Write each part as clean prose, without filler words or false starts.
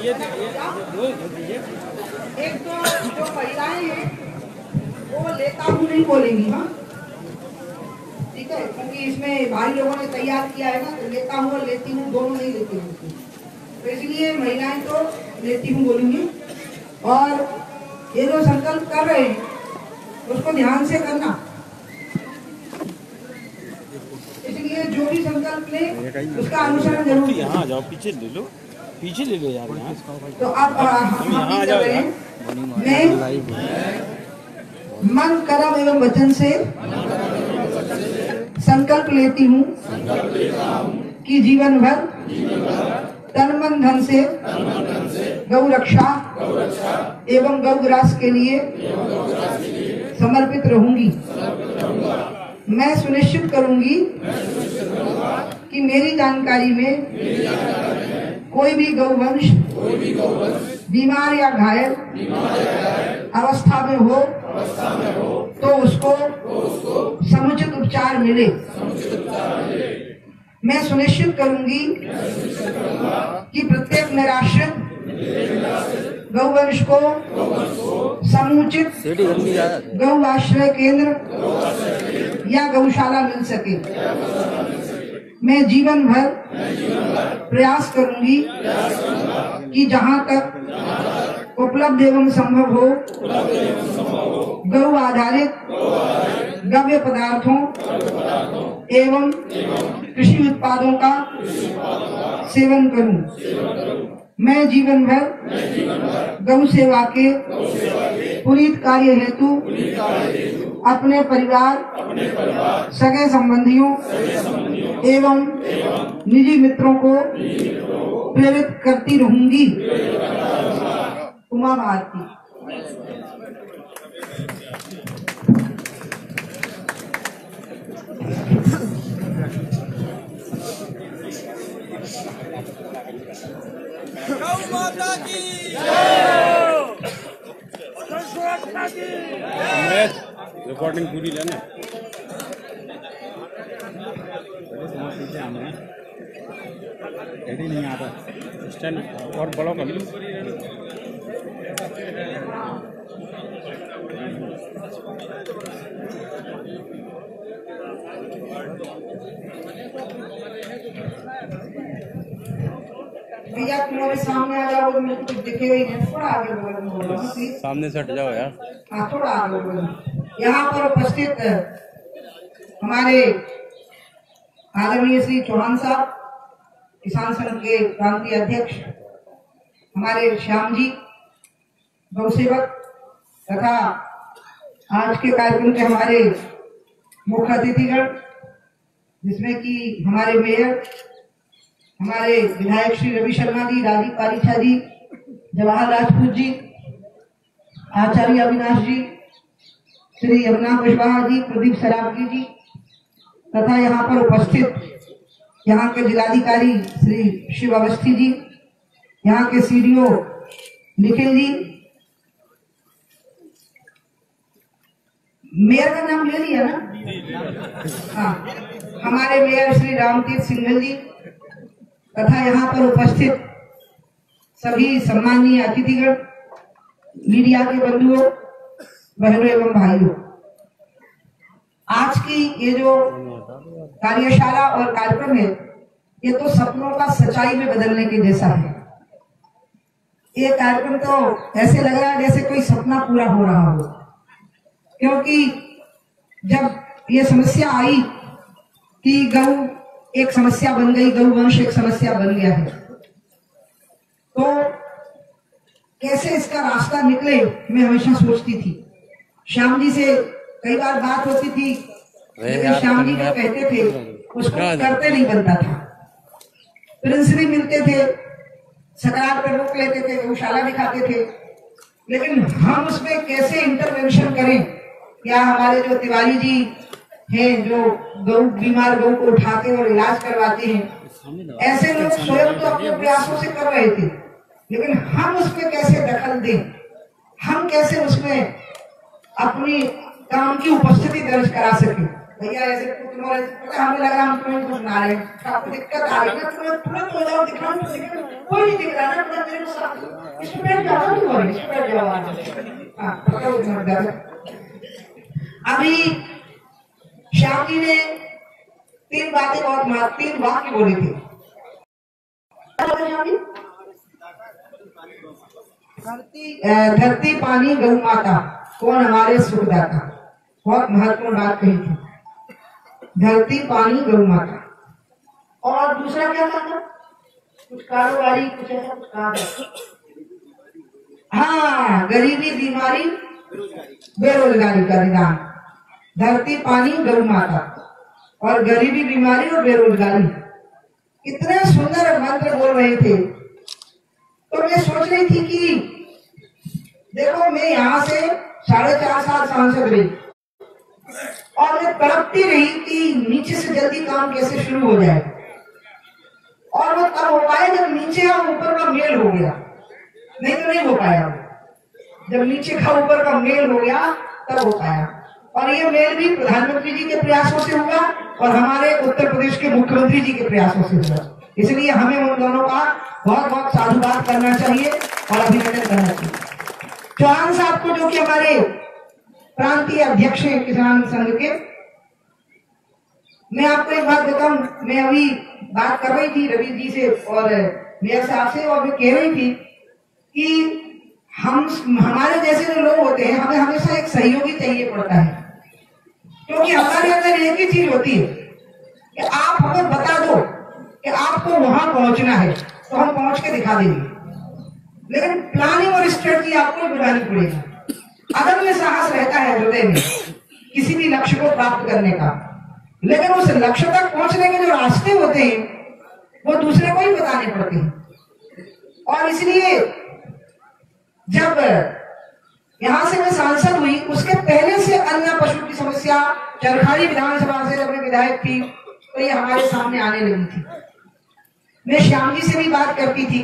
एक तो जो महिलाएं हैं वो लेता हूँ नहीं बोलेंगी, हाँ ठीक है, क्योंकि इसमें भाई लोगों ने तैयार किया है ना, तो लेता हूँ और लेती हूँ दोनों नहीं लेती हूँ, तो इसलिए महिलाएं तो लेती हूँ बोलूंगी। और ये जो संकल्प कर रहे हैं उसको ध्यान से करना, इसलिए जो भी संकल्प ले उसका अनुसरण जरूर। यहाँ आ जाओ, पीछे ले लो, पीछे ले लो यार यहाँ। तो अब हम यहाँ आ जाओ। मैं मन कर्म एवं वचन से संकल्प लेती हूँ कि जीवन भर तन मन धन से गौ रक्षा एवं गौ ग्रास के लिए समर्पित रहूंगी। मैं सुनिश्चित करूंगी कि मेरी जानकारी में कोई भी गौवंश बीमार या घायल अवस्था में हो तो उसको समुचित उपचार मिले। मैं सुनिश्चित करूंगी कि प्रत्येक निराश्रित गौवंश को समुचित गौ आश्रय केंद्र या गौशाला मिल सके। मैं जीवन भर प्रयास करूंगी कि जहां तक उपलब्ध एवं संभव हो गौ आधारित द्रव्य पदार्थों एवं कृषि उत्पादों का सेवन करूं। मैं जीवन भर गौ सेवा के पुनीत कार्य हेतु अपने परिवार, सगे संबंधियों एवं निजी मित्रों को प्रेरित करती रहूंगी। उमा भारती। गौ माता की जय। रिकॉर्डिंग पूरी लेना नहीं आता स्टैंड और बड़ा कर लो। भैया तुम्हारे सामने आ जाओ, मेरे को दिखे ही नहीं, थोड़ा आगे बोलो, सामने से हट जाओ यार। हाँ थोड़ा आगे बोलो। यहाँ पर उपस्थित हमारे आदरणीय श्री चौहान साहब, किसान संघ के प्रांतीय अध्यक्ष, हमारे श्याम जी गौ सेवक, तथा आज के कार्यक्रम के हमारे मुख्य अतिथिगण जिसमें कि हमारे मेयर, हमारे विधायक श्री रवि शर्मा जी, राजीव पारीछा जी, जवाहर राजपूत जी, आचार्य अविनाश जी, श्री यमुना कुशवाहा जी, प्रदीप सरावगी जी, तथा यहाँ पर उपस्थित यहाँ के जिलाधिकारी श्री शिव अवस्थी जी, यहाँ के सीडीओ निखिल जी, मेयर का नाम ले लिया ना, हाँ, हमारे मेयर श्री रामतीर्थ सिंघल जी, तथा यहाँ पर उपस्थित सभी सम्माननीय अतिथिगण, मीडिया के बंधुओं, बहनों एवं भाइयों, आज की ये जो कार्यशाला और कार्यक्रम है ये तो सपनों का सच्चाई में बदलने के जैसा है। ये कार्यक्रम तो ऐसे लग रहा है जैसे कोई सपना पूरा हो रहा हो, क्योंकि जब ये समस्या आई कि गौ एक समस्या बन गई, गौवंश एक समस्या बन गया है, तो कैसे इसका रास्ता निकले मैं हमेशा सोचती थी। श्याम जी से कई बार बात होती थी, लेकिन श्याम जी जो कहते थे उसको करते नहीं बनता था। प्रिंस भी मिलते थे, सकरार पर रोक लेते थे, गौशाला दिखाते थे, लेकिन हम उसमें कैसे इंटरवेंशन करें। या हमारे जो तिवारी जी हैं जो गौ बीमार गौ को उठाते और इलाज करवाते हैं, ऐसे लोग स्वयं तो अपने प्रयासों से कर रहे थे, लेकिन हम उसमें कैसे दखल दें, हम कैसे उसमें अपनी काम की उपस्थिति दर्ज करा सकें। भैया ऐसे तुम्हारे पता हमें लग रहा हम तुम्हें कुछ बना रहे हैं, आपको दिक्कत आ रही है, तुम्हें तुरंत हो जाओ, दिखाओ तो सही, कोई नहीं दिख रहा ना, पूरा मेरे को साथ इसमें बैठ जाओ, नहीं हो रही इसमें बैठ जाओ। हाँ पता हो समझदार। अभी श्याम जी ने 3 बातें बहुत 3 वाक्य बोले थे। धरती पानी गौ माता कौन हमारे सुखदाता, बहुत महत्वपूर्ण बात कही थी। धरती पानी गौ माता, और दूसरा क्या था, कुछ कारोबारी कुछ ऐसा कुछ कहा। हाँ, गरीबी बीमारी बेरोजगारी का निदान। धरती पानी गौ माता और गरीबी बीमारी और बेरोजगारी, इतने सुंदर मंत्र बोल रहे थे। तो मैं सोच रही थी कि देखो मैं यहाँ से 4.5 साल सांसद रही और मैं तड़पती रही कि नीचे से जल्दी काम कैसे शुरू हो जाए, और वो तब हो पाया जब नीचे और ऊपर का मेल हो गया, नहीं तो नहीं हो पाया। जब नीचे का ऊपर का मेल हो गया तब हो पाया, और ये मेल भी प्रधानमंत्री जी के प्रयासों से हुआ और हमारे उत्तर प्रदेश के मुख्यमंत्री जी के प्रयासों से हुआ। इसलिए हमें उन दोनों का बहुत बहुत साधुवाद करना चाहिए और अभिनंदन करना चाहिए। चौहान साहब को, जो कि हमारे प्रांतीय अध्यक्ष हैं किसान संघ के, मैं आपको एक बात बताऊं, मैं अभी बात कर रही थी रवि जी से और मेयर साहब से, और मैं कह रही थी कि हमारे जैसे जो लोग होते हैं, हमें हमेशा एक सहयोगी चाहिए पड़ता है, क्योंकि हमारे अंदर एक ही चीज होती है कि आप हमें बता दो कि आपको वहां पहुंचना है तो हम पहुंच के दिखा देंगे, लेकिन प्लानिंग और स्ट्रेटजी आपको बनानी पड़ेगी। अगर में साहस रहता है हृदय में किसी भी लक्ष्य को प्राप्त करने का, लेकिन उस लक्ष्य तक पहुंचने के जो रास्ते होते हैं वो दूसरे को ही बताने पड़ते हैं। और इसलिए जब यहां से मैं सांसद हुई, उसके पहले से अन्न पशु की समस्या चरखारी विधानसभा से जब मैं विधायक थी तो ये हमारे सामने आने लगी थी। मैं श्याम जी से भी बात करती थी,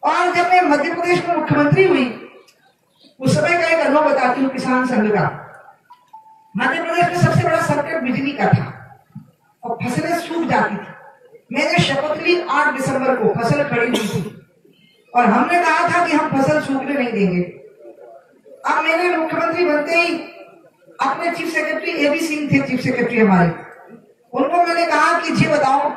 और जब मैं मध्य प्रदेश में मुख्यमंत्री हुई उस समय का एक अनुभव बताती हूँ किसान संघ का। मध्य प्रदेश में सबसे बड़ा संकट बिजली का था और फसलें सूख जाती थी। मैंने शपथ ली 8 दिसंबर को, फसल खड़ी हुई थी और हमने कहा था कि हम फसल सूखने नहीं देंगे। अब मैंने मुख्यमंत्री बनते ही अपने चीफ सेक्रेटरी एबी सिंह थे चीफ सेक्रेटरी हमारे, उनको मैंने कहा कि जी बताओ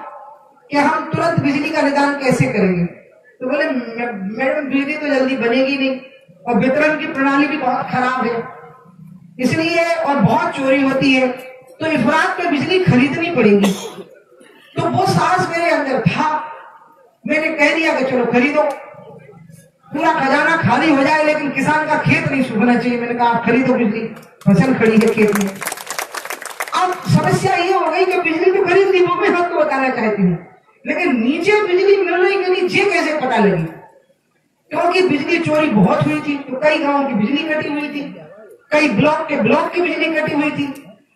कि हम तुरंत बिजली का निदान कैसे करेंगे। तो बोले मैडम बिजली तो जल्दी बनेगी नहीं और वितरण की प्रणाली भी बहुत खराब है, इसलिए और बहुत चोरी होती है, तो इफरात पे बिजली खरीदनी पड़ेगी। तो वो साहस मेरे अंदर था, मैंने कह दिया कि चलो खरीदो, पूरा खजाना खाली हो जाए लेकिन किसान का खेत नहीं सूखना चाहिए। मैंने कहा आप खरीदो बिजली, फसल खड़ी है खेत में। अब समस्या ये हो गई कि बिजली तो खरीद ली, वो मैं आपको बताना चाहती हूँ, लेकिन नीचे बिजली मिल रही कि नहीं ये कैसे पता लगी, क्योंकि बिजली चोरी बहुत हुई थी। तो कई गांवों की बिजली कटी हुई थी, कई ब्लॉक की बिजली कटी हुई थी,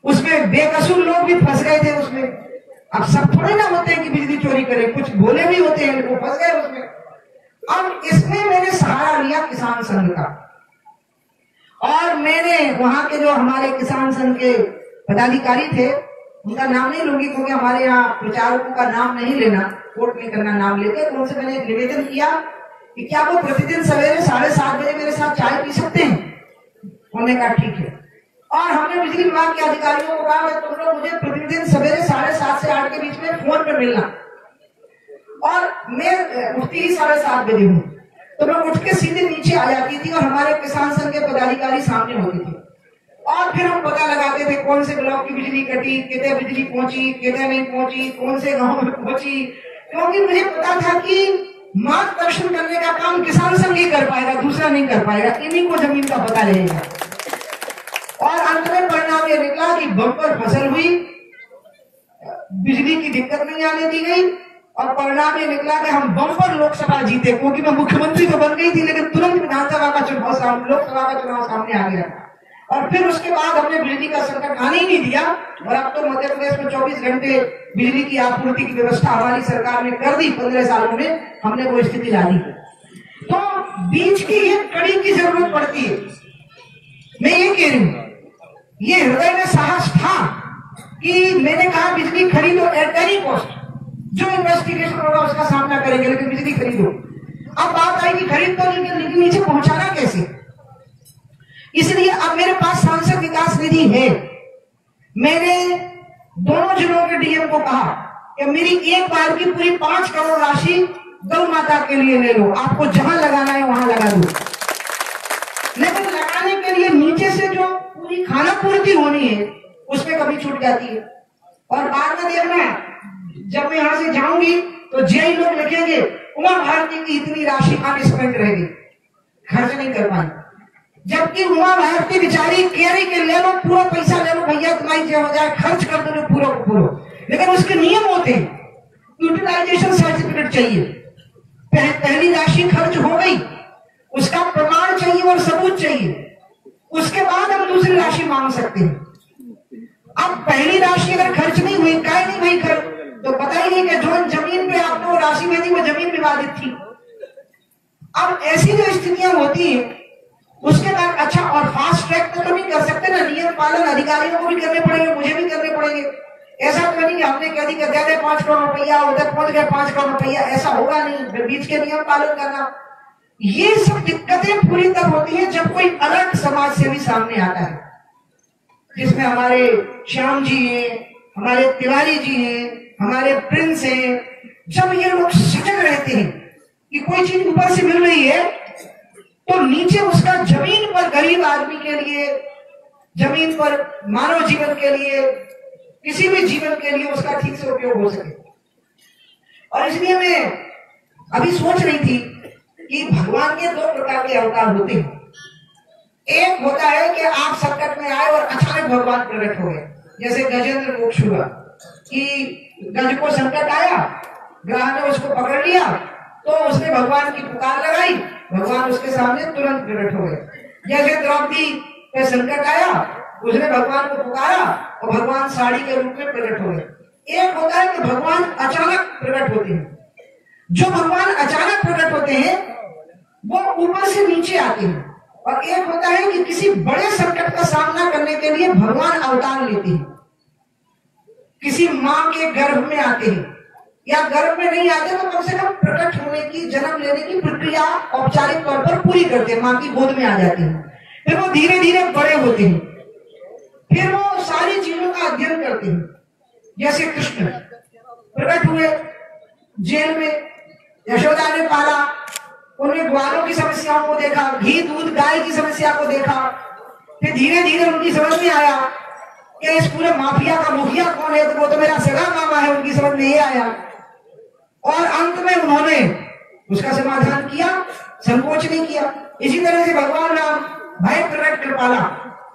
उसमें बेकसूर लोग भी फंस गए थे उसमें। अब सब थोड़े ना होते हैं कि बिजली चोरी करें, कुछ भोले भी होते हैं, वो फंस गए उसमें। अब इसमें मैंने सहारा लिया किसान संघ का, और मैंने वहां के जो हमारे किसान संघ के पदाधिकारी थे, उनका नाम नहीं लूंगी क्योंकि हमारे यहाँ प्रचारकों का नाम नहीं लेना, वोट नहीं करना नाम लेके, तो उनसे मैंने निवेदन किया कि क्या वो प्रतिदिन सवेरे 7:30 बजे मेरे साथ चाय पी सकते हैं। उन्होंने कहा ठीक है, और हमने बिजली विभाग के अधिकारियों को कहा तुम लोग मुझे प्रतिदिन सवेरे 7:30 से 8 के बीच में फोन पे मिलना, और मैं उठती ही 7:30 बजे हूँ, तो मैं उठ के सीधे नीचे आ जाती थी और हमारे किसान संघ के पदाधिकारी सामने होते थे, और फिर हम पता लगाते थे कौन से ब्लॉक की बिजली कटी, कितने बिजली पहुंची, कितने नहीं पहुंची, कौन से गांव में पहुंची, क्योंकि मुझे पता था कि मार्गदर्शन करने का काम किसान संघ ही कर पाएगा, दूसरा नहीं कर पाएगा, इन्हीं को जमीन का पता रहेगा। और अंत में परिणाम ये निकला कि बम्पर फसल हुई, बिजली की दिक्कत नहीं आने दी गई, और परिणाम ये निकला कि हम बम्पर लोकसभा जीते, क्योंकि मैं मुख्यमंत्री तो बन गई थी लेकिन तुरंत विधानसभा का चुनाव, लोकसभा का चुनाव सामने आ गया। और फिर उसके बाद हमने बिजली का संकट आने ही नहीं दिया, और अब तो मध्य प्रदेश में 24 घंटे बिजली की आपूर्ति की व्यवस्था हमारी सरकार ने कर दी। 15 सालों में हमने वो स्थिति ला दी। तो बीच की ये कड़ी की जरूरत पड़ती है। मैं ये कह रही हूं, ये हृदय में साहस था कि मैंने कहा बिजली खरीदो एट एनी कॉस्ट, जो इन्वेस्टिगेशन होगा उसका सामना करेंगे, लेकिन बिजली खरीदो। अब बात आई कि खरीद तो लेकिन नीचे पहुंचाना कैसे, इसलिए अब मेरे पास सांसद विकास निधि है। मैंने दोनों जिलों के डीएम को कहा कि मेरी एक बार की पूरी 5 करोड़ राशि गौ माता के लिए ले लो, आपको जहां लगाना है वहां लगा दो, लेकिन लगाने के लिए नीचे से जो पूरी खाना पूर्ति होनी है उसमें कभी छूट जाती है। और बाद में देखना, जब मैं यहां से जाऊंगी तो जेई लोग लिखेंगे उमा भारती की इतनी राशि अनस्पेंड रहेगी, खर्च नहीं कर पाए, जबकि उमा भारती बेचारी कह रही कि ले लो पूरा पैसा ले लो भैया, तुम्हारी जय हो जाए, खर्च कर दो पूरा पूरा, लेकिन उसके नियम होते हैं, यूटिलाइजेशन सर्टिफिकेट चाहिए, पहली राशि खर्च हो गई उसका प्रमाण चाहिए और सबूत चाहिए, उसके बाद हम दूसरी राशि मांग सकते हैं। अब पहली राशि अगर खर्च नहीं हुई, काहे नहीं भाई खर्च, तो पता ही नहीं कि जो जमीन पे आपने वो राशि भेजी वो जमीन विवादित थी। अब ऐसी जो स्थितियां होती हैं उसके बाद अच्छा, और फास्ट ट्रैक तो नहीं कर सकते ना, नियम पालन अधिकारियों को भी करने पड़ेंगे, मुझे भी करने पड़ेंगे। ऐसा तो नहीं हमने कह दी कि दे दे 5 करोड़ रुपया, उधर पहुंच गए 5 करोड़ रुपया, ऐसा होगा नहीं, बीच के नियम पालन करना। ये सब दिक्कतें पूरी तब होती है जब कोई अलग समाज सेवी सामने आता है, जिसमें हमारे श्याम जी हैं, हमारे तिवारी जी हैं, हमारे प्रिंस हैं। जब ये लोग सजग रहते हैं कि कोई चीज ऊपर से मिल रही है तो नीचे उसका जमीन पर गरीब आदमी के लिए, जमीन पर मानव जीवन के लिए, किसी भी जीवन के लिए उसका ठीक से उपयोग हो सके। और इसलिए मैं अभी सोच रही थी कि भगवान के 2 प्रकार के अवतार होते हैं। एक होता है कि आप संकट में आए और अचानक भगवान प्रकट हो गए, जैसे गजेंद्र मोक्ष हुआ कि गज को संकट आया, ग्रह ने उसको पकड़ लिया तो उसने भगवान की पुकार लगाई, भगवान उसके सामने तुरंत प्रकट हो गए। जैसे द्रौपदी पे संकट आया, उसने भगवान को पुकारा और भगवान साड़ी के रूप में प्रकट हो गए। एक होता है कि भगवान अचानक प्रकट होते हैं। जो भगवान अचानक प्रकट होते हैं वो ऊपर से नीचे आते हैं, और एक होता है कि किसी बड़े संकट का सामना करने के लिए भगवान अवतार लेते हैं, किसी माँ के गर्भ में आते हैं, या गर्भ में नहीं आते तो कम से कम प्रकट होने की, जन्म लेने की प्रक्रिया औपचारिक तौर पर पूरी करते हैं, माँ की गोद में आ जाते हैं। फिर वो धीरे धीरे बड़े होते हैं, फिर वो सारी चीजों का अध्ययन करते हैं। जैसे कृष्ण प्रकट हुए जेल में, यशोदा ने पाला, उन्हें ग्वालों की समस्याओं को देखा, घी दूध गाय की समस्या को देखा, फिर धीरे धीरे उनकी समझ में आया कि इस पूरे माफिया का मुखिया कौन है, तो वो तो मेरा सगा मामा है, उनकी समझ में ये आया, और अंत में उन्होंने उसका समाधान किया, संकोच नहीं किया। इसी तरह से भगवान राम भय प्रकट कर पाला,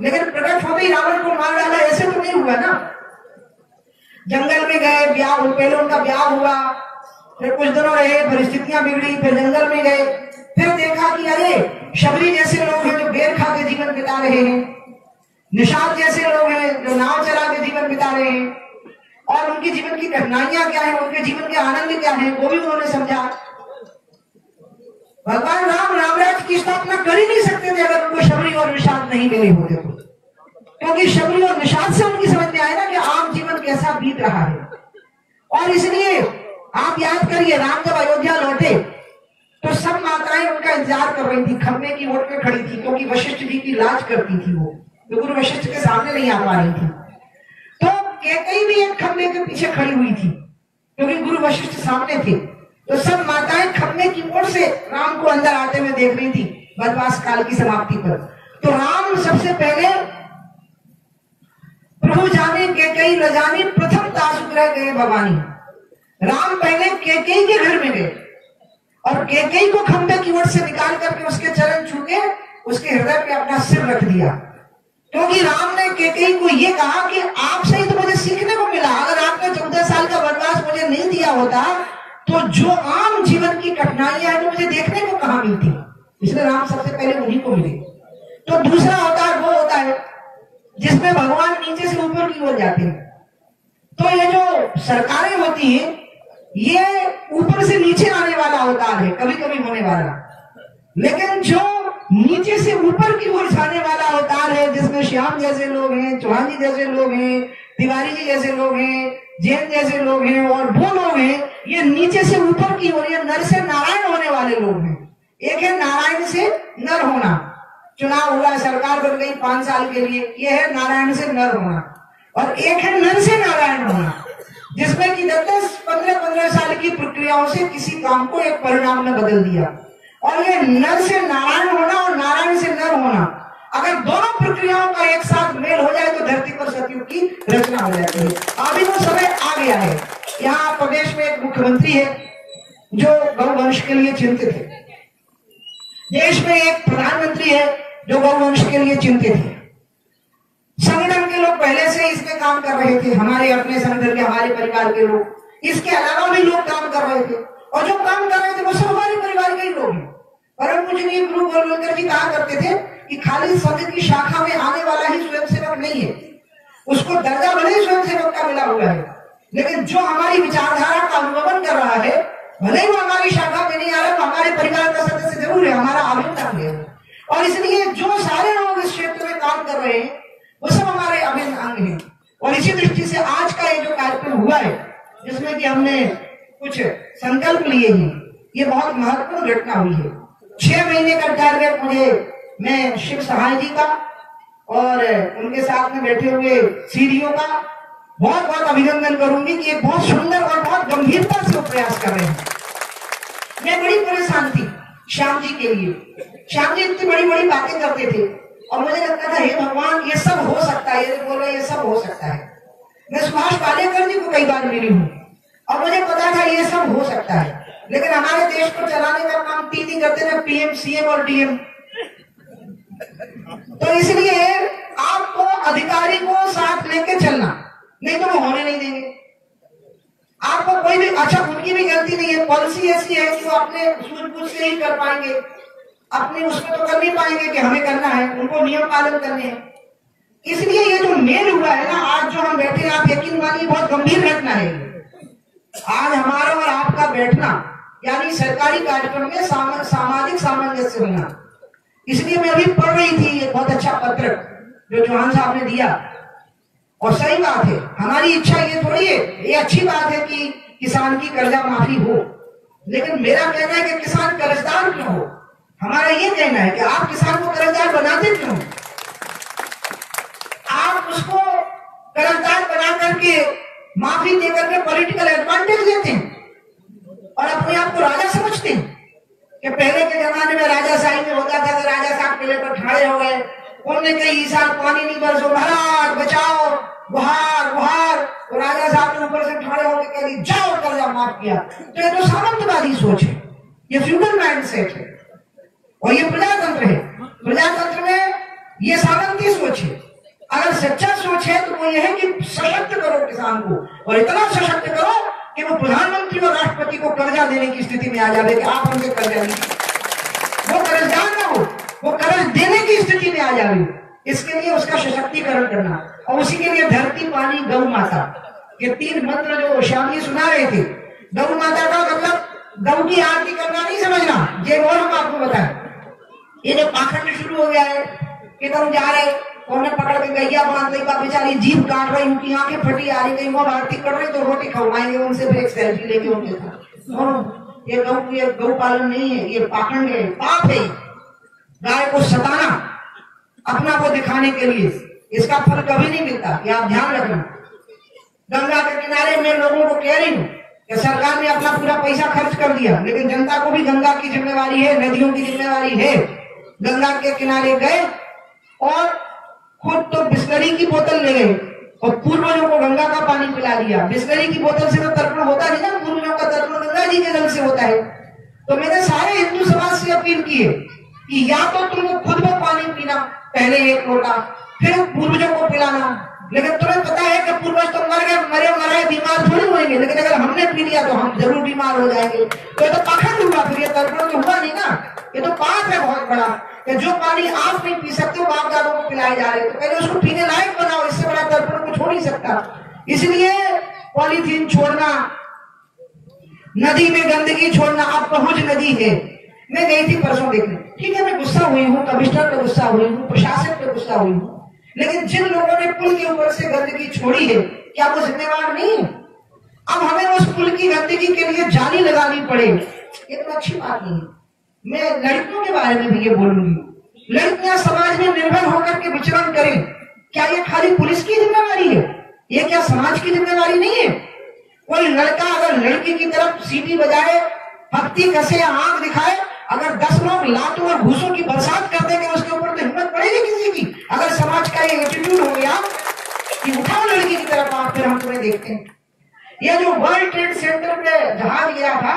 लेकिन प्रकट होते ही रावण को मार डाला, ऐसे तो नहीं हुआ ना। जंगल में गए, ब्याह, पहले उनका ब्याह हुआ, फिर कुछ दिनों रहे, परिस्थितियां बिगड़ी, फिर जंगल में गए, फिर देखा कि अरे शबरी जैसे लोग हैं जो बेर खा के जीवन बिता रहे हैं, निषाद जैसे लोग हैं जो नाव चला के जीवन बिता रहे हैं, और उनकी जीवन की कठिनाइयां क्या है, उनके जीवन के आनंद क्या है, वो भी उन्होंने समझा। भगवान राम रामराज की स्थापना कर ही नहीं सकते थे अगर उनको शबरी और निषाद नहीं मिले होते तो, क्योंकि शबरी और निषाद से उनकी समझ में आए ना कि आम जीवन कैसा बीत रहा है। और इसलिए आप याद करिए, राम जब अयोध्या लौटे तो सब माताएं उनका इंतजार कर रही थी, खम्भे की ओट में खड़ी थी, क्योंकि वशिष्ठ जी की लाज करती थी, वो गुरु वशिष्ठ के सामने नहीं आ पा रही थी। तो कैकेयी भी एक खम्भे के पीछे खड़ी हुई थी, क्योंकि गुरु वशिष्ठ सामने थे। तो सब माताएं खम्भे की ओर से राम को अंदर आते हुए देख रही थी वनवास काल की समाप्ति पर। तो राम सबसे पहले प्रभु जाने कैकेयी न जाने प्रथम दासुग्रह गए भवानी। राम पहले कैकेयी के घर में गए और कैकेयी को खंभे की ओर से निकाल करके उसके चरण छू के उसके हृदय पे अपना सिर रख दिया, क्योंकि राम ने कैकेयी को ये कहा कि आपसे ही तो मुझे सीखने को मिला, अगर आपने 14 साल का वनवास मुझे नहीं दिया होता तो जो आम जीवन की कठिनाइयां हैं तो मुझे देखने को कहां मिलती। इसलिए राम सबसे पहले उन्हीं को मिले। तो दूसरा अवतार वो होता है जिसमें भगवान नीचे से ऊपर की ओर जाते हैं। तो ये जो सरकारें होती हैं ये ऊपर से नीचे आने वाला अवतार है, कभी कभी होने वाला, लेकिन जो नीचे से ऊपर की ओर जाने वाला अवतार है जिसमें श्याम जैसे लोग हैं, चौहान जी जैसे लोग हैं, तिवारी जी जैसे लोग हैं, जैन जैसे लोग हैं, और वो लोग हैं, ये नीचे से ऊपर की ओर, ये नर से नारायण होने वाले लोग हैं। एक है नारायण से नर होना, चुनाव हुआ, सरकार बन गई 5 साल के लिए, ये है नारायण से नर होना। और एक है नर से नारायण होना, जिसमें कि 10-15 साल की प्रक्रियाओं से किसी काम को एक परिणाम में बदल दिया। और ये नर से नारायण होना और नारायण से नर होना, अगर दोनों प्रक्रियाओं का एक साथ मेल हो जाए तो धरती पर सतयुग की रचना हो जाती है। अभी वो समय आ गया है। यहाँ प्रदेश में एक मुख्यमंत्री है जो गौवंश के लिए चिंतित है, देश में एक प्रधानमंत्री है जो गौवंश के लिए चिंतित है। संगठन के लोग पहले से इसमें काम कर रहे थे, हमारे अपने संगठन के, हमारे परिवार के लोग, इसके अलावा भी लोग काम कर रहे थे, और जो काम कर रहे थे वो सब हमारे परिवार के ही लोग हैं। परम पूजनीय गुरु गोविंद जी कहा करते थे कि खाली संघ की शाखा में आने वाला ही स्वयंसेवक नहीं है, उसको दर्जा भले ही स्वयंसेवक का मिला हुआ है, लेकिन जो हमारी विचारधारा का अनुगमन कर रहा है, भले ही वो हमारी शाखा में नहीं आ रहा, तो हमारे परिवार का सदस्य जरूर है, हमारा अभिन्न है। और इसलिए जो सारे लोग इस क्षेत्र में काम कर रहे हैं वो सब हमारे अभिन्न अंग हैं। और इसी दृष्टि से आज का ये जो कार्यक्रम हुआ है, जिसमें कि हमने कुछ संकल्प लिए हैं, ये बहुत महत्वपूर्ण घटना हुई है। 6 महीने का टारगेट मुझे, मैं शिव सहाय जी का और उनके साथ में बैठे हुए सीडीओ का बहुत बहुत अभिनंदन करूंगी कि एक बहुत सुंदर और बहुत गंभीरता से प्रयास कर रहे हैं। मैं बड़ी परेशान थी श्याम जी के लिए। श्याम जी इतनी बड़ी बड़ी बातें करते थे और मुझे लगता था हे भगवान, ये सब हो सकता है, ये बोल रहे ये सब हो सकता है। मैं सुभाष पालेकर जी को कई बार मिली हूँ और मुझे पता था ये सब हो सकता है, लेकिन हमारे देश को चलाने का काम 3 ही करते थे, पीएम, सीएम और डीएम। तो इसलिए आपको अधिकारी को साथ लेके चलना, नहीं तो वो होने नहीं देंगे। आपको कोई भी, अच्छा उनकी भी गलती नहीं है, पॉलिसी ऐसी है कि वो अपने सूझबूझ से ही कर पाएंगे, अपने उसमें तो कर नहीं पाएंगे कि हमें करना है, उनको नियम पालन करने हैं। इसलिए ये जो मेल हुआ है ना, आज जो हम बैठे हैं, आप यकीन मानिए बहुत गंभीर घटना है। आज हमारा और आपका बैठना यानी सरकारी कार्यक्रम में सामाजिक सामंजस्य होना। इसलिए मैं अभी पढ़ रही थी एक बहुत अच्छा पत्र जो चौहान साहब ने दिया, और सही बात है, हमारी इच्छा ये थोड़ी है, ये अच्छी बात है कि किसान की कर्जा माफी हो, लेकिन मेरा कहना है कि किसान कर्जदार क्यों हो। हमारा ये कहना है कि आप किसान को कर्जदार बनाते क्यों, आप उसको कर्जदार बना करके माफी देकर के पॉलिटिकल एडवांटेज लेते हैं और अपने आप को राजा समझते हैं। कि पहले के जमाने में राजाशाही में होता था कि राजा साहब किले पर खड़े हो गए, उनने कई साल पानी नहीं बरसो, महाराज बचाओ, बुहार बुहार, तो राजा साहब ने ऊपर से खड़े होकर कह दी जाओ कर्जा माफ किया। तो ये तो सामंतवादी सोच है, ये फ्यूडल माइंडसेट है, और ये प्रजातंत्र है। प्रजातंत्र में ये सामंती सोच है। अगर सच्चा सोच है तो वो ये है कि सशक्त करो किसान को, और इतना सशक्त करो कि वो प्रधानमंत्री और राष्ट्रपति को कर्जा देने की स्थिति में आ जाए कि आप हमसे कर्जा लीजिए, वो कर्जदार ना हो, वो कर्ज देने की स्थिति में आ जाए। इसके लिए उसका सशक्तिकरण करना, और उसी के लिए धरती, पानी, गौ माता, ये 3 मंत्र जो श्याम जी सुना रहे थे। गौ माता का मतलब गौ की आरती करना नहीं समझना, ये और हम आपको बताएं। ये जो पाखंड शुरू हो गया है कि तुम जा रहे, उन्हें पकड़ के गैया बांध रही, बेचारी जीभ काट रही, उनकी आंखें फटी आ रही, कहीं वो आरती कर रही तो रोटी खवाएंगे उनसे, फिर एक सेल्फी लेके उनके साथ। ये गौ पालन नहीं है, ये पाखंड है, पाप है। गाय को सताना अपना को दिखाने के लिए, इसका फल कभी नहीं मिलता, ये आप ध्यान रखना। गंगा के किनारे में लोगों को कह रही हूँ कि सरकार ने अपना पूरा पैसा खर्च कर दिया, लेकिन जनता को भी गंगा की जिम्मेवारी है, नदियों की जिम्मेवारी है। गंगा के किनारे गए और खुद तो बिस्लरी की बोतल ले गए और पूर्वजों को गंगा का पानी पिला दिया। बिस्लरी की बोतल से तो तर्पण होता नहीं ना, पूर्वजों का तर्पण गंगा जी के जल से होता है। तो मैंने सारे हिंदू समाज से अपील की है कि या तो तुमको खुद वो पानी पीना, पहले 1 लोटा, फिर पूर्वजों को पिलाना। लेकिन तुम्हें पता है कि पूर्वज तो मर गए, मरे बीमार थोड़ी होंगे, लेकिन अगर हमने पी लिया तो हम जरूर बीमार हो जाएंगे। तो ये तो पाखंड हुआ, फिर ये तर्पण तो हुआ नहीं ना, ये तो पाप है बहुत बड़ा कि जो पानी आप नहीं पी सकते बाप दादों को पिलाए जा रहे, तो पहले उसको पीने लायक बनाओ, इससे बड़ा तर्पण कुछ हो नहीं सकता। इसलिए पॉलीथीन छोड़ना, नदी में गंदगी छोड़ना, अब पहुंच नदी है। मैं गई थी परसों देखने, ठीक है मैं गुस्सा हुई हूँ, कमिश्नर पे गुस्सा हुई हूँ, प्रशासन पे गुस्सा हुई हूँ, लेकिन जिन लोगों ने पुल के ऊपर से गंदगी छोड़ी है क्या वो जिम्मेवार नहीं है? अब हमें उस पुल की गंदगी के लिए जाली लगानी पड़े, ये तो अच्छी बात नहीं है। मैं लड़कियों के बारे में भी ये बोलूंगी, लड़कियां समाज में निर्भर होकर के विचरण करें, क्या ये खाली पुलिस की जिम्मेवारी है? ये क्या समाज की जिम्मेवारी नहीं है? कोई लड़का अगर लड़की की तरफ सीटी बजाए, पत्ती कसे, आंख दिखाए, अगर 10 लोग लातों और घूसों की बरसात कर देंगे उसके ऊपर, तो हिम्मत पड़ेगी किसी की? अगर समाज का ये एटीट्यूड हो गया कि उठाओ लड़की की तरफ आप, फिर हम तुम्हें देखते हैं। ये जो वर्ल्ड ट्रेड सेंटर पे जहाज गिरा था,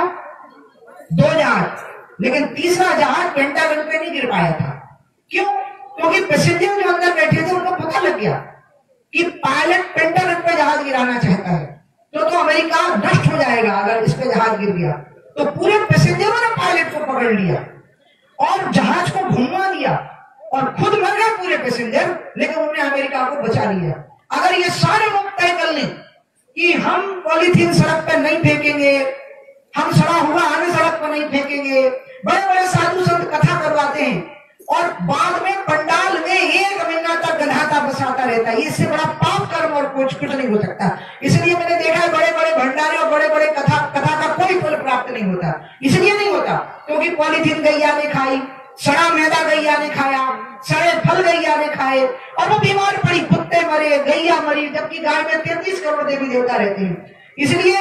2 जहाज, लेकिन तीसरा जहाज पेंटागन पे नहीं गिर पाया था। क्यों? क्योंकि पैसेंजर जो अंदर बैठे थे उनको पता लग गया कि पायलट पेंटागन पे जहाज गिराना चाहता है, तो अमेरिका नष्ट हो जाएगा अगर इस पे जहाज गिर गया। तो पूरे पैसेंजरों ने पायलट को पकड़ लिया और जहाज को घुमा दिया और खुद मर गए पूरे पैसेंजर, लेकिन उन्होंने अमेरिका को बचा लिया। अगर ये सारे लोग तय कर लें कि हम पॉलीथीन सड़क पर नहीं फेंकेंगे, हम सड़ा हुआ अन्न सड़क पर नहीं फेंकेंगे, बड़े बड़े साधु संत कथा करवाते हैं और बाद में पंडाल में 1 महीना तक गधाता बसाता रहता है, इससे बड़ा पाप कर्म और कुछ नहीं हो सकता। इसलिए मैंने देखा है बड़े बड़े भंडारे और बड़े बड़े कथा का कोई फल प्राप्त नहीं होता। इसलिए नहीं होता क्योंकि पॉलीथीन गैया ने खाई, सड़ा मैदा गैया ने खाया, सड़े फल गैया ने खाए और वो बीमार पड़ी, कुत्ते मरे, गैया मरी, जबकि गाय में 33 करोड़ देवी देवता रहते हैं। इसलिए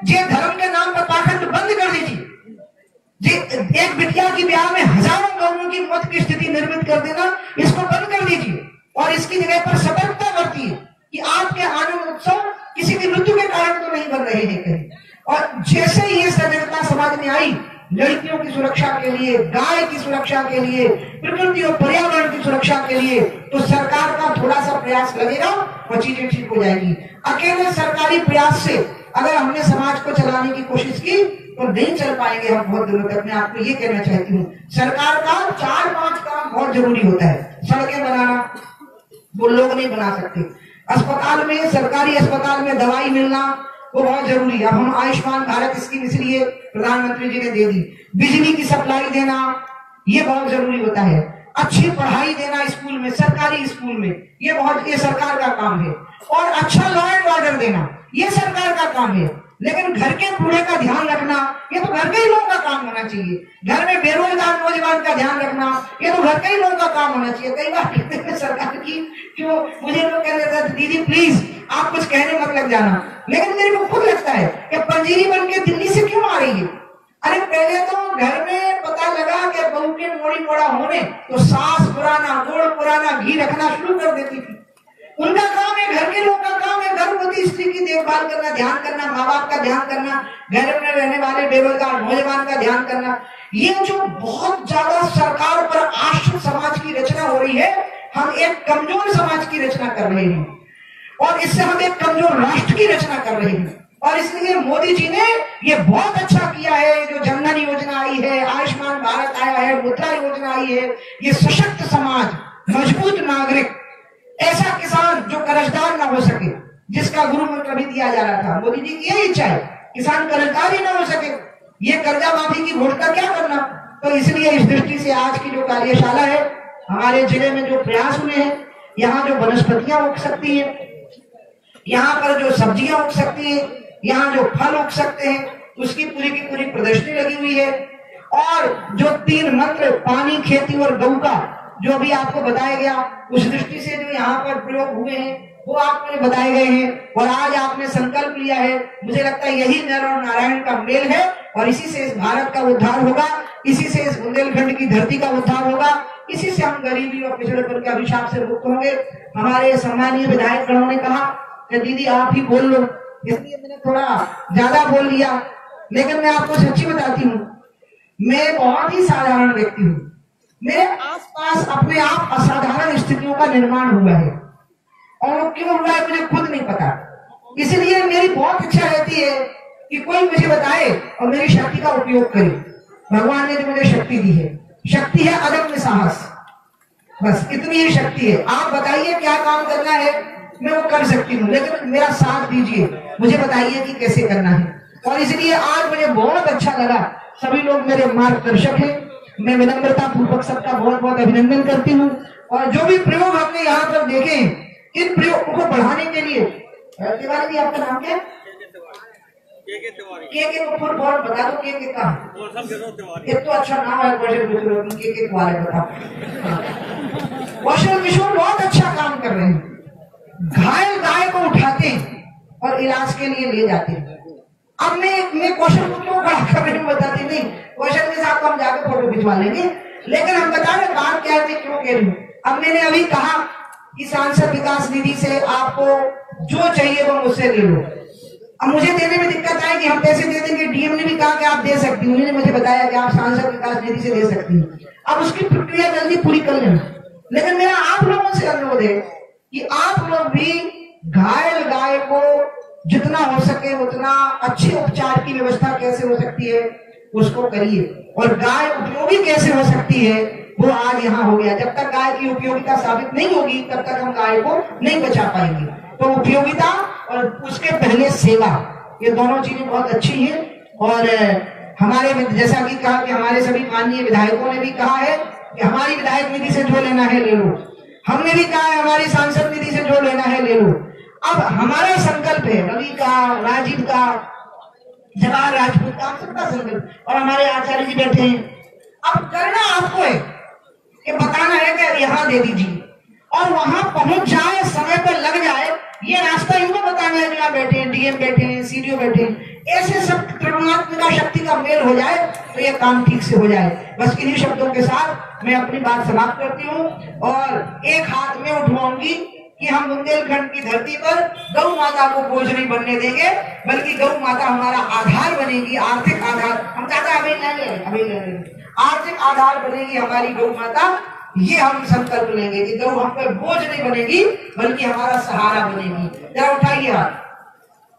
ये धर्म के नाम पर पाखंड बंद कर दीजिए। एक बिटिया की ब्याह में हजारों लोगों की मौत की स्थिति निर्मित कर देना, इसको बंद कर दीजिए और इसकी जगह पर सतर्कता बरतिए कि आपके आनंद उत्सव किसी की मृत्यु के कारण तो नहीं बन रहे हैं कहीं। और जैसे ही ये सजगता समाज में आई, लड़कियों की सुरक्षा के लिए, गाय की सुरक्षा के लिए, प्रकृति और पर्यावरण की सुरक्षा के लिए, तो सरकार का थोड़ा सा प्रयास लगेगा और चीजें ठीक हो जाएगी। अकेले सरकारी प्रयास से अगर हमने समाज को चलाने की कोशिश की तो नहीं चल पाएंगे हम बहुत दिनों तक। मैं आपको ये कहना चाहती हूँ, सरकार का 4-5 काम बहुत जरूरी होता है। सड़कें बनाना वो लोग नहीं बना सकते, अस्पताल में, सरकारी अस्पताल में दवाई मिलना वो बहुत जरूरी है। अब हम आयुष्मान भारत स्कीम इसलिए प्रधानमंत्री जी ने दे दी। बिजली की सप्लाई देना ये बहुत जरूरी होता है। अच्छी पढ़ाई देना स्कूल में, सरकारी स्कूल में, ये सरकार का काम है। और अच्छा लॉ एंड ऑर्डर देना ये सरकार का काम है। लेकिन घर के कूड़े का ध्यान रखना ये तो घर के ही लोगों का काम होना चाहिए। घर में बेरोजगार नौजवान का ध्यान रखना ये तो घर के ही लोगों का काम होना चाहिए। कई बार कहते हैं सरकार की, क्यों मुझे लोग कहते हैं दीदी प्लीज आप कुछ कहने मत लग जाना, लेकिन मेरे को खुद लगता है कि पंजीरी बन के दिल्ली से क्यों आ रही है। अरे पहले तो घर में पता लगा कि बहू के मोड़ी मोड़ा होने तो सास पुराना, गुड़ पुराना, घी रखना शुरू कर देती थी। उनका काम है, घर के लोगों का काम है गर्भवती स्त्री की देखभाल करना, ध्यान करना, माँ बाप का ध्यान करना, घर में रहने वाले बेरोजगार नौजवान का ध्यान करना। ये जो बहुत ज्यादा सरकार पर आश्रित समाज की रचना हो रही है, हम एक कमजोर समाज की रचना कर रहे हैं और इससे हम एक कमजोर राष्ट्र की रचना कर रहे हैं। और इसलिए मोदी जी ने ये बहुत अच्छा किया है, जो जनधन योजना आई है, आयुष्मान भारत आया है, मुद्रा योजना आई है। ये सशक्त समाज, मजबूत नागरिक, ऐसा किसान जो कर्जदार ना हो सके, जिसका गुरु मंत्र भी दिया जा रहा था। मोदी जी की यही इच्छा है, किसान कर्जदार ही ना हो सके, ये कर्जा माफी की घोषणा क्या करना। तो इसलिए इस दृष्टि से आज की जो कार्यशाला है, हमारे जिले में जो प्रयास हुए हैं, यहाँ जो वनस्पतियां उग सकती है, यहाँ पर जो सब्जियां उग सकती है, यहाँ जो फल उग सकते हैं, उसकी पूरी की पूरी प्रदर्शनी लगी हुई है। और जो 3 मंत्र पानी, खेती और गौ का जो अभी आपको बताया गया, उस दृष्टि से जो यहाँ पर प्रयोग हुए हैं वो आपको बताए गए हैं। और आज आपने संकल्प लिया है, मुझे लगता है यही नर और नारायण का मेल है और इसी से इस भारत का उद्धार होगा, इसी से इस बुंदेलखंड की धरती का उद्धार होगा, इसी से हम गरीबी और पिछड़ेपन के अभिशाप से मुक्त होंगे। हमारे सम्मानीय विधायक गणों ने कहा कि दीदी आप ही बोल लो, इसलिए मैंने थोड़ा ज्यादा बोल लिया। लेकिन मैं आपको सच्ची बताती हूँ, मैं बहुत ही साधारण व्यक्ति हूँ। मेरे आसपास अपने आप असाधारण स्थितियों का निर्माण हुआ है और वो क्यों हुआ है मुझे खुद नहीं पता। इसलिए मेरी बहुत इच्छा रहती है कि कोई मुझे बताए और मेरी शक्ति का उपयोग करे। भगवान ने जो मुझे शक्ति दी है, शक्ति है अदम्य साहस, बस इतनी ही शक्ति है। आप बताइए क्या काम करना है, मैं वो कर सकती हूँ, लेकिन मेरा साथ दीजिए, मुझे बताइए कि कैसे करना है। और इसलिए आज मुझे बहुत अच्छा लगा, सभी लोग मेरे मार्गदर्शक हैं, मैं विनम्रता पूर्वक सबका बहुत बहुत अभिनंदन करती हूँ। और जो भी प्रयोग हमने यहाँ पर देखे, इन प्रयोगों को बढ़ाने के लिए तिवारी जी आपका नाम क्या है? के को फुल फॉर्म बता दो, के का एक तो अच्छा नाम है कौशल किशोर, के बारे में बताओ। कौशल किशोर बहुत अच्छा काम कर रहे हैं, घायल गाय को उठाते हैं और इलाज के लिए ले जाते हैं। अब मैं कौशल को क्यों खड़ा कर रही हूँ बताती नहीं, कौशल के साथ हम जाकर फोटो खिंचवा लेंगे, लेकिन हम बता रहे काम क्या है, मैं क्यों कह रही हूँ। अब मैंने अभी कहा कि सांसद विकास निधि से आपको जो चाहिए वो मुझसे ले लो। अब मुझे देने में दिक्कत आएगी, हम पैसे दे देंगे, डीएम ने भी कहा कि आप दे सकती हैं, उन्होंने मुझे बताया कि आप सांसद विकास निधि से दे सकती हैं। अब उसकी प्रक्रिया जल्दी पूरी कर लेना, लेकिन मेरा आप लोगों से अनुरोध है कि आप लोग भी घायल गाय को जितना हो सके उतना अच्छे उपचार की व्यवस्था कैसे हो सकती है उसको करिए, और गाय उपयोगी कैसे हो सकती है वो आज यहाँ हो गया। जब तक गाय की उपयोगिता साबित नहीं होगी तब तक हम गाय को नहीं बचा पाएंगे। तो उपयोगिता और उसके पहले सेवा, ये दोनों चीजें बहुत अच्छी हैं। और हमारे जैसा कि कहा कि हमारे सभी माननीय विधायकों ने भी कहा है कि हमारी विधायक निधि से जो लेना है ले लो, हमने भी कहा है हमारी सांसद निधि से जो लेना है ले लो। अब हमारा संकल्प है, रवि का, राजीव का, जवाहर राजपूत का, सबका संकल्प, और हमारे आचार्य जी बैठे हैं। अब करना आपको है कि बताना है कि यहाँ दे दीजिए, और वहां पहुंच जाए, समय पर लग जाए, ये रास्ता इनको बताना है। जहाँ बैठे हैं डीएम बैठे हैं, सीडीओ बैठे हैं, ऐसे सब त्रिगुणात्मिका शक्ति का मेल हो जाए तो ये काम ठीक से हो जाए। बस इन्हीं शब्दों के साथ मैं अपनी बात समाप्त करती हूँ, और एक हाथ में उठवाऊंगी कि हम बुंदेलखंड की धरती पर गौ माता को बोझ नहीं बनने देंगे, बल्कि गौ माता हमारा आधार बनेगी, आर्थिक आधार। हम चाहते अभी नहीं आर्थिक आधार बनेगी हमारी गौ माता। ये हम संकल्प लेंगे कि गौ हम पर बोझ नहीं बनेगी बल्कि हमारा सहारा बनेगी। जरा उठाइए हाथ,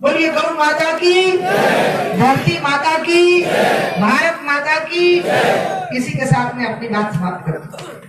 बोलिए गौ माता की, धरती माता की, भारत माता की। इसी के साथ मैं अपनी बात समाप्त करती हूँ।